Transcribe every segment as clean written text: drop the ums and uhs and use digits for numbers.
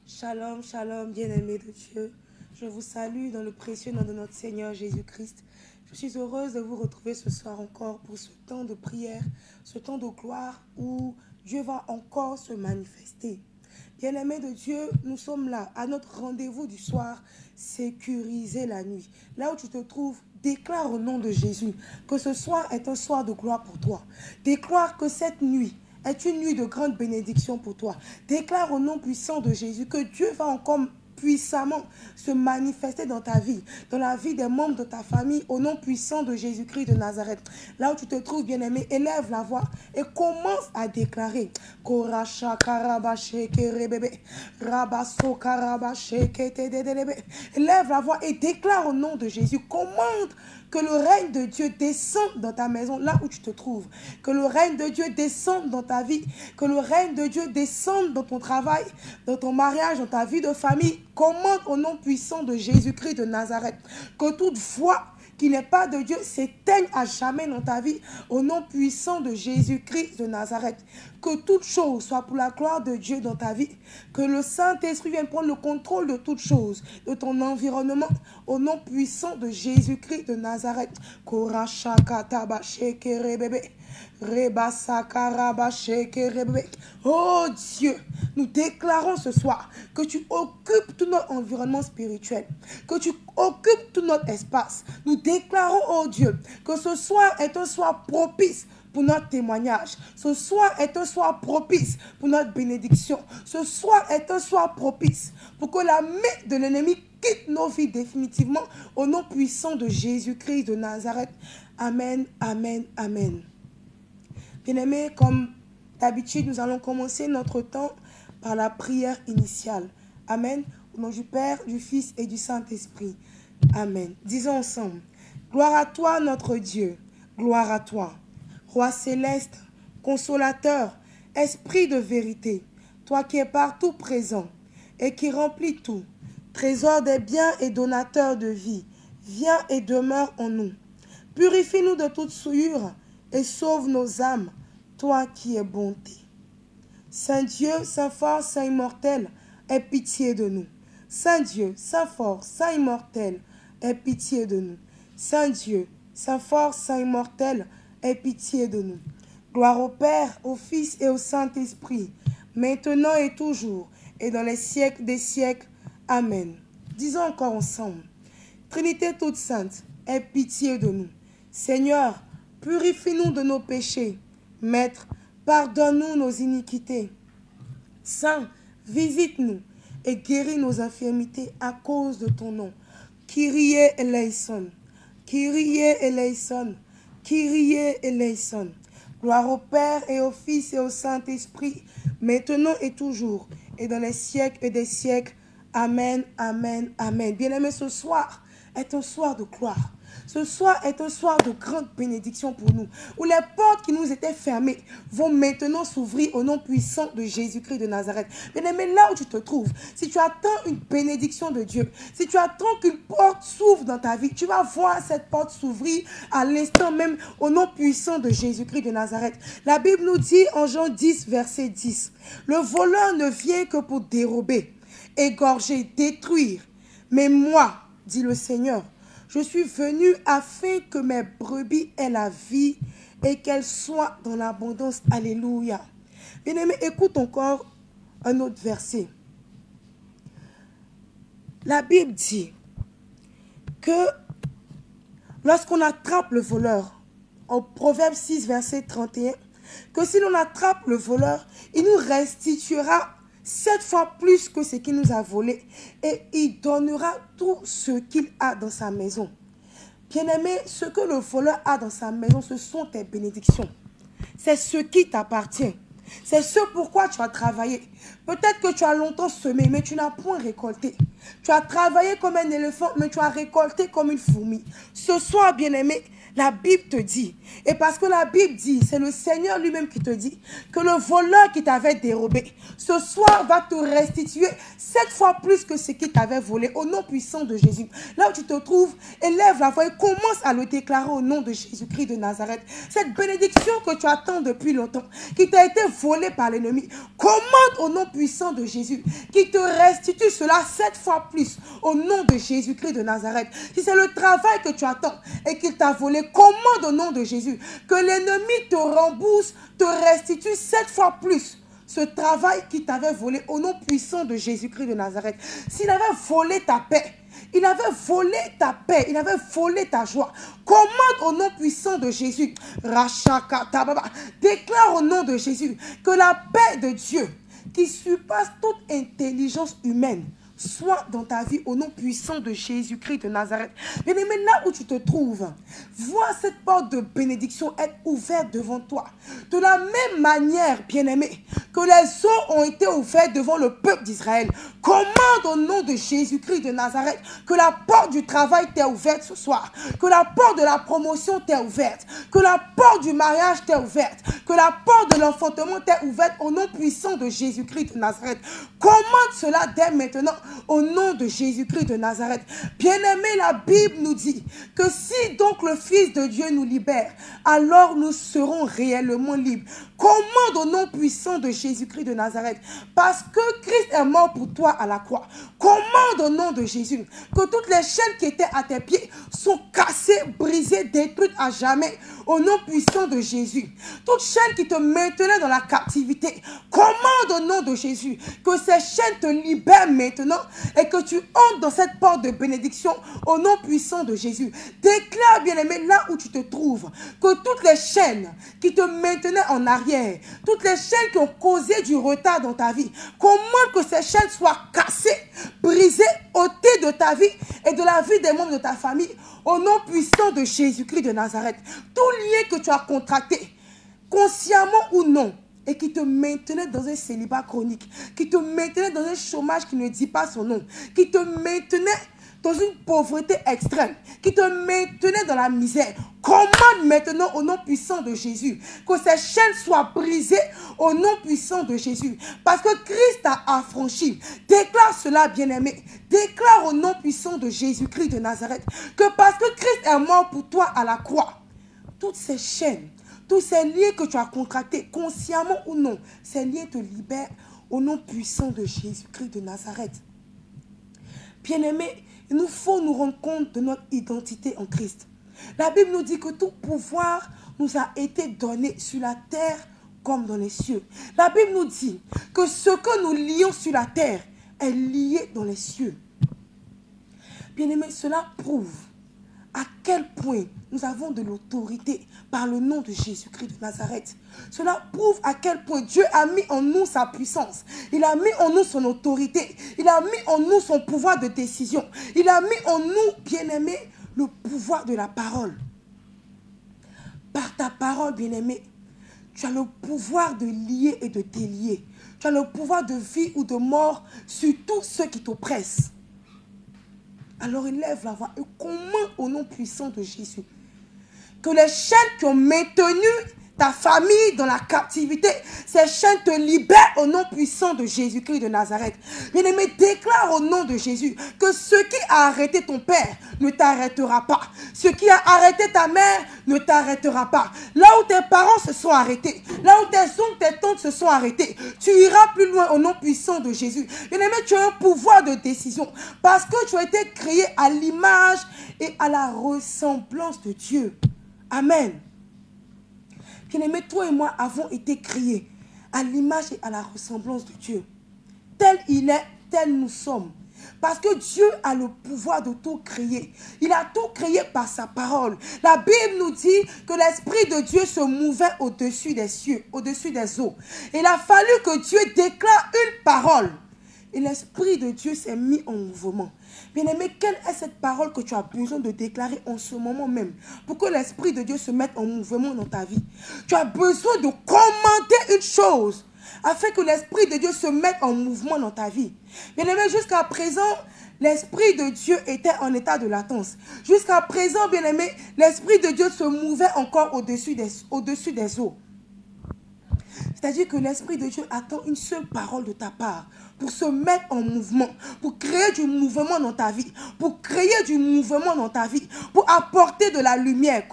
Shalom, shalom, bien-aimés de Dieu. Je vous salue dans le précieux nom de notre Seigneur Jésus-Christ. Je suis heureuse de vous retrouver ce soir encore pour ce temps de prière, ce temps de gloire où Dieu va encore se manifester. Bien-aimés de Dieu, nous sommes là à notre rendez-vous du soir, sécuriser la nuit. Là où tu te trouves, déclare au nom de Jésus que ce soir est un soir de gloire pour toi. Déclare que cette nuit est une nuit de grande bénédiction pour toi. Déclare au nom puissant de Jésus que Dieu va encore puissamment se manifester dans ta vie, dans la vie des membres de ta famille, au nom puissant de Jésus-Christ de Nazareth. Là où tu te trouves, bien-aimé, élève la voix et commence à déclarer. Élève la voix et déclare au nom de Jésus. Commande que le règne de Dieu descende dans ta maison, là où tu te trouves. Que le règne de Dieu descende dans ta vie. Que le règne de Dieu descende dans ton travail, dans ton mariage, dans ta vie de famille. Commande au nom puissant de Jésus-Christ de Nazareth. Que toute voix qui n'est pas de Dieu s'éteigne à jamais dans ta vie, au nom puissant de Jésus-Christ de Nazareth. Que toute chose soit pour la gloire de Dieu dans ta vie. Que le Saint-Esprit vienne prendre le contrôle de toutes choses, de ton environnement, au nom puissant de Jésus-Christ de Nazareth. Oh Dieu, nous déclarons ce soir que tu occupes tout notre environnement spirituel, que tu occupes tout notre espace. Nous déclarons, oh Dieu, que ce soir est un soir propice pour notre témoignage. Ce soir est un soir propice pour notre bénédiction. Ce soir est un soir propice pour que la main de l'ennemi quitte nos vies définitivement, au nom puissant de Jésus-Christ de Nazareth. Amen, amen, amen. Bien-aimés, comme d'habitude, nous allons commencer notre temps par la prière initiale. Amen. Au nom du Père, du Fils et du Saint-Esprit. Amen. Disons ensemble. Gloire à toi, notre Dieu. Gloire à toi. Roi céleste, consolateur, esprit de vérité, toi qui es partout présent et qui remplis tout, trésor des biens et donateur de vie, viens et demeure en nous. Purifie-nous de toute souillure et sauve nos âmes, toi qui es bonté. Saint Dieu, Saint fort, Saint immortel, aie pitié de nous. Saint Dieu, Saint fort, Saint immortel, aie pitié de nous. Saint Dieu, Saint fort, Saint immortel, aie pitié de nous. Gloire au Père, au Fils et au Saint-Esprit, maintenant et toujours, et dans les siècles des siècles. Amen. Disons encore ensemble. Trinité toute sainte, aie pitié de nous. Seigneur, purifie-nous de nos péchés. Maître, pardonne-nous nos iniquités. Saint, visite-nous et guéris nos infirmités à cause de ton nom. Kyrie eleison, Kyrie eleison, Kyrie eleison. Gloire au Père et au Fils et au Saint-Esprit, maintenant et toujours, et dans les siècles des siècles. Amen, amen, amen. Bien-aimés, ce soir est un soir de gloire. Ce soir est un soir de grande bénédiction pour nous, où les portes qui nous étaient fermées vont maintenant s'ouvrir au nom puissant de Jésus-Christ de Nazareth. Bien-aimé, là où tu te trouves, si tu attends une bénédiction de Dieu, si tu attends qu'une porte s'ouvre dans ta vie, tu vas voir cette porte s'ouvrir à l'instant même au nom puissant de Jésus-Christ de Nazareth. La Bible nous dit en Jean 10, verset 10, « Le voleur ne vient que pour dérober, égorger, détruire. Mais moi, dit le Seigneur, je suis venu afin que mes brebis aient la vie et qu'elles soient dans l'abondance. » Alléluia. Bien-aimé, écoute encore un autre verset. La Bible dit que lorsqu'on attrape le voleur, en Proverbe 6, verset 31, que si l'on attrape le voleur, il nous restituera 7 fois plus que ce qu'il nous a volé et il donnera tout ce qu'il a dans sa maison. Bien-aimé, ce que le voleur a dans sa maison, ce sont tes bénédictions. C'est ce qui t'appartient. C'est ce pourquoi tu as travaillé. Peut-être que tu as longtemps semé, mais tu n'as point récolté. Tu as travaillé comme un éléphant, mais tu as récolté comme une fourmi. Ce soir, bien-aimé, la Bible te dit, et parce que la Bible dit, c'est le Seigneur lui-même qui te dit, que le voleur qui t'avait dérobé, ce soir va te restituer 7 fois plus que ce qui t'avait volé, au nom puissant de Jésus. Là où tu te trouves, élève la voix et commence à le déclarer au nom de Jésus-Christ de Nazareth. Cette bénédiction que tu attends depuis longtemps, qui t'a été volée par l'ennemi, commande au nom puissant de Jésus, qui te restitue cela 7 fois plus, au nom de Jésus-Christ de Nazareth. Si c'est le travail que tu attends et qu'il t'a volé, commande au nom de Jésus que l'ennemi te rembourse, te restitue 7 fois plus ce travail qui t'avait volé au nom puissant de Jésus-Christ de Nazareth. S'il avait volé ta paix, il avait volé ta paix, il avait volé ta joie, commande au nom puissant de Jésus. Déclare au nom de Jésus que la paix de Dieu qui surpasse toute intelligence humaine soit dans ta vie au nom puissant de Jésus-Christ de Nazareth. Bien-aimé, là où tu te trouves, vois cette porte de bénédiction être ouverte devant toi. De la même manière, bien-aimé, que les eaux ont été ouvertes devant le peuple d'Israël, commande au nom de Jésus-Christ de Nazareth que la porte du travail t'est ouverte ce soir, que la porte de la promotion t'est ouverte, que la porte du mariage t'est ouverte, que la porte de l'enfantement t'est ouverte au nom puissant de Jésus-Christ de Nazareth. Commande cela dès maintenant au nom de Jésus-Christ de Nazareth. Bien-aimé, la Bible nous dit que si donc le Fils de Dieu nous libère, alors nous serons réellement libres. Commande au nom puissant de Jésus-Christ de Nazareth, parce que Christ est mort pour toi à la croix. Commande au nom de Jésus que toutes les chaînes qui étaient à tes pieds sont cassées, brisées, détruites à jamais au nom puissant de Jésus. Toute chaîne qui te maintenait dans la captivité, commande au nom de Jésus que ces chaînes te libèrent maintenant et que tu entres dans cette porte de bénédiction au nom puissant de Jésus. Déclare, bien-aimé, là où tu te trouves, que toutes les chaînes qui te maintenaient en arrière, toutes les chaînes qui ont causé du retard dans ta vie, commande que ces chaînes soient cassées, brisées, ôtées de ta vie et de la vie des membres de ta famille au nom puissant de Jésus-Christ de Nazareth. Tout lien que tu as contracté, consciemment ou non, et qui te maintenait dans un célibat chronique, qui te maintenait dans un chômage qui ne dit pas son nom, qui te maintenait dans une pauvreté extrême, qui te maintenait dans la misère, commande maintenant au nom puissant de Jésus que ces chaînes soient brisées au nom puissant de Jésus, parce que Christ t'a affranchi. Déclare cela, bien-aimé. Déclare au nom puissant de Jésus-Christ de Nazareth que parce que Christ est mort pour toi à la croix, toutes ces chaînes, tous ces liens que tu as contractés, consciemment ou non, ces liens te libèrent au nom puissant de Jésus-Christ de Nazareth. Bien-aimés, il nous faut nous rendre compte de notre identité en Christ. La Bible nous dit que tout pouvoir nous a été donné sur la terre comme dans les cieux. La Bible nous dit que ce que nous lions sur la terre est lié dans les cieux. Bien-aimés, cela prouve à quel point nous avons de l'autorité par le nom de Jésus-Christ de Nazareth. Cela prouve à quel point Dieu a mis en nous sa puissance. Il a mis en nous son autorité. Il a mis en nous son pouvoir de décision. Il a mis en nous, bien-aimés, le pouvoir de la parole. Par ta parole, bien-aimé, tu as le pouvoir de lier et de délier. Tu as le pouvoir de vie ou de mort sur tous ceux qui t'oppressent. Alors élève la voix et commande au nom puissant de Jésus que les chaînes qui ont maintenu ta famille dans la captivité, ces chaînes te libèrent au nom puissant de Jésus-Christ de Nazareth. Bien-aimé, déclare au nom de Jésus que ce qui a arrêté ton père ne t'arrêtera pas. Ce qui a arrêté ta mère ne t'arrêtera pas. Là où tes parents se sont arrêtés, là où tes oncles, tes tantes se sont arrêtés, tu iras plus loin au nom puissant de Jésus. Bien-aimé, tu as un pouvoir de décision parce que tu as été créé à l'image et à la ressemblance de Dieu. Amen. Bien-aimés, toi et moi avons été créés à l'image et à la ressemblance de Dieu. Tel il est, tel nous sommes. Parce que Dieu a le pouvoir de tout créer. Il a tout créé par sa parole. La Bible nous dit que l'Esprit de Dieu se mouvait au-dessus des cieux, au-dessus des eaux. Il a fallu que Dieu déclare une parole. et l'Esprit de Dieu s'est mis en mouvement. Bien-aimé, quelle est cette parole que tu as besoin de déclarer en ce moment même pour que l'Esprit de Dieu se mette en mouvement dans ta vie? Tu as besoin de commenter une chose afin que l'Esprit de Dieu se mette en mouvement dans ta vie. Bien-aimé, jusqu'à présent, l'Esprit de Dieu était en état de latence. Jusqu'à présent, bien-aimé, l'Esprit de Dieu se mouvait encore au-dessus des eaux. C'est-à-dire que l'Esprit de Dieu attend une seule parole de ta part pour se mettre en mouvement, pour créer du mouvement dans ta vie, pour créer du mouvement dans ta vie, pour apporter de la lumière.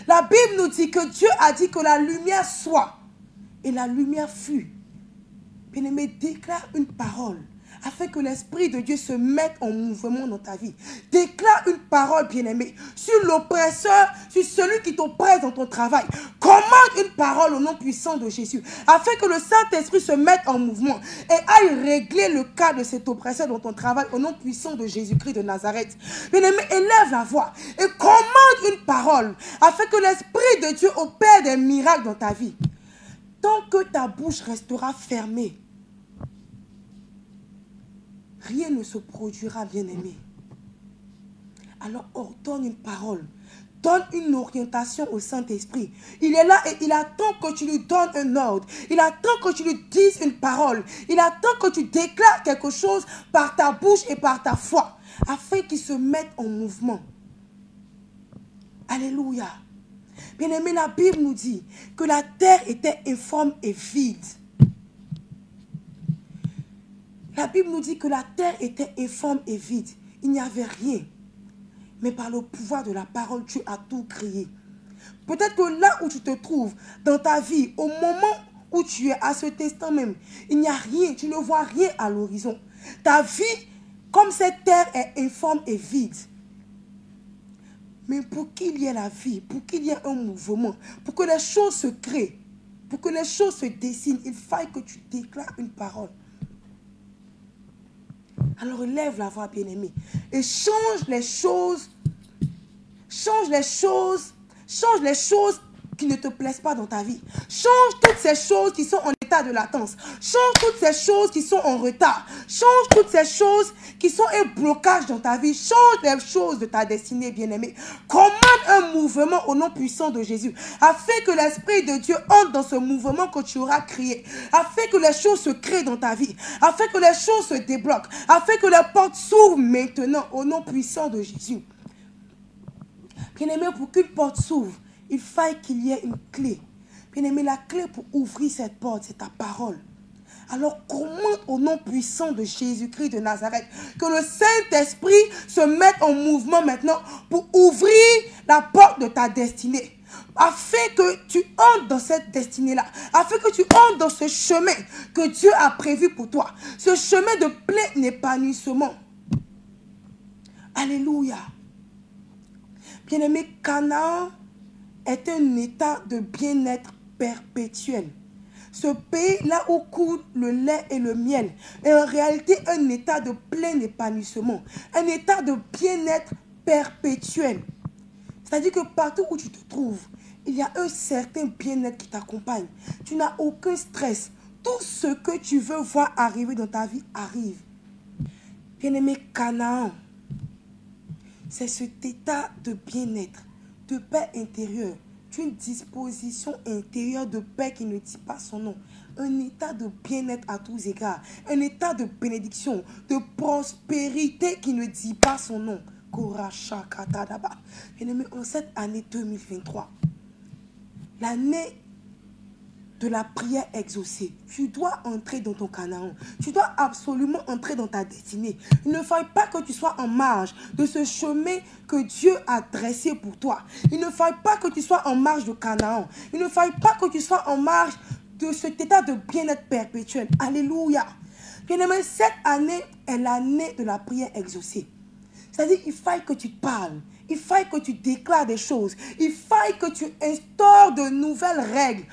La Bible nous dit que Dieu a dit que la lumière soit, et la lumière fut. Bien-aimé, déclare une parole afin que l'Esprit de Dieu se mette en mouvement dans ta vie. Déclare une parole, bien-aimé, sur l'oppresseur, sur celui qui t'oppresse dans ton travail. Commande une parole au nom puissant de Jésus, afin que le Saint-Esprit se mette en mouvement et aille régler le cas de cet oppresseur dans ton travail au nom puissant de Jésus-Christ de Nazareth. Bien-aimé, élève la voix et commande une parole, afin que l'Esprit de Dieu opère des miracles dans ta vie. Tant que ta bouche restera fermée, rien ne se produira, bien-aimé. Alors ordonne une parole. Donne une orientation au Saint-Esprit. Il est là et il attend que tu lui donnes un ordre. Il attend que tu lui dises une parole. Il attend que tu déclares quelque chose par ta bouche et par ta foi, afin qu'il se mette en mouvement. Alléluia. Bien-aimé, la Bible nous dit que la terre était informe et vide. La Bible nous dit que la terre était informe et vide. Il n'y avait rien. Mais par le pouvoir de la parole, Dieu a tout créé. Peut-être que là où tu te trouves, dans ta vie, au moment où tu es, à cet instant même, il n'y a rien, tu ne vois rien à l'horizon. Ta vie, comme cette terre, est informe et vide. Mais pour qu'il y ait la vie, pour qu'il y ait un mouvement, pour que les choses se créent, pour que les choses se dessinent, il faille que tu déclares une parole. Alors lève la voix, bien-aimé, et change les choses qui ne te plaisent pas dans ta vie. Change toutes ces choses qui sont en état de latence. Change toutes ces choses qui sont en retard. Change toutes ces choses qui sont un blocage dans ta vie. Change les choses de ta destinée, bien-aimé. Commande un mouvement au nom puissant de Jésus, afin que l'Esprit de Dieu entre dans ce mouvement que tu auras créé, afin que les choses se créent dans ta vie, afin que les choses se débloquent, afin que les portes s'ouvrent maintenant au nom puissant de Jésus. Bien-aimé, pour qu'une porte s'ouvre, il faille qu'il y ait une clé. Bien-aimé, la clé pour ouvrir cette porte, c'est ta parole. Alors commande au nom puissant de Jésus-Christ de Nazareth que le Saint-Esprit se mette en mouvement maintenant pour ouvrir la porte de ta destinée, afin que tu entres dans cette destinée-là, afin que tu entres dans ce chemin que Dieu a prévu pour toi, ce chemin de plein épanouissement. Alléluia. Bien-aimé, Canaan est un état de bien-être perpétuel. Ce pays, là où coule le lait et le miel, est en réalité un état de plein épanouissement, un état de bien-être perpétuel. C'est-à-dire que partout où tu te trouves, il y a un certain bien-être qui t'accompagne. Tu n'as aucun stress. Tout ce que tu veux voir arriver dans ta vie arrive. Bien-aimé, Canaan, c'est cet état de bien-être, de paix intérieure, d'une disposition intérieure de paix qui ne dit pas son nom. Un état de bien-être à tous égards, un état de bénédiction, de prospérité qui ne dit pas son nom. Bien-aimé, en cette année 2023, l'année de la prière exaucée, tu dois entrer dans ton Canaan. Tu dois absolument entrer dans ta destinée. Il ne faille pas que tu sois en marge de ce chemin que Dieu a dressé pour toi. Il ne faille pas que tu sois en marge de Canaan. Il ne faille pas que tu sois en marge de cet état de bien-être perpétuel. Alléluia. Bien-aimé, cette année est l'année de la prière exaucée. C'est-à-dire qu'il faille que tu parles. Il faille que tu déclares des choses. Il faille que tu instaures de nouvelles règles.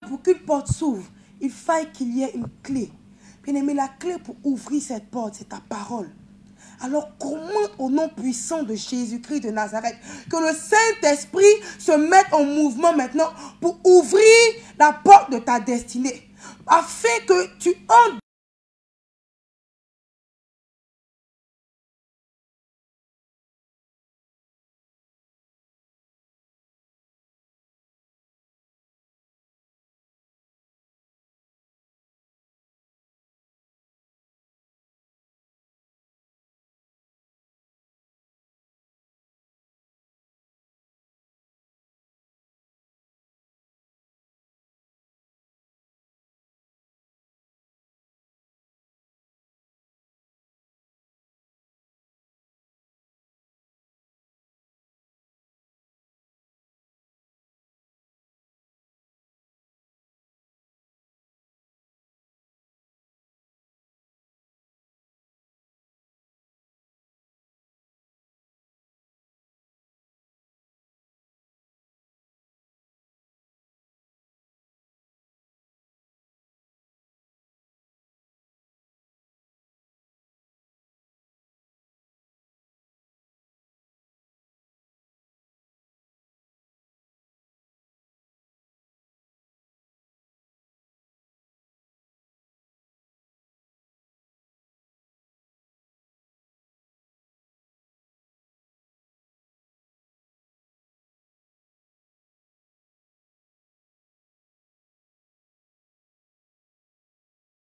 pour qu'une porte s'ouvre, il faille qu'il y ait une clé. Bien-aimé, la clé pour ouvrir cette porte, c'est ta parole. Alors commande au nom puissant de Jésus-Christ de Nazareth que le Saint-Esprit se mette en mouvement maintenant pour ouvrir la porte de ta destinée. Afin que tu entres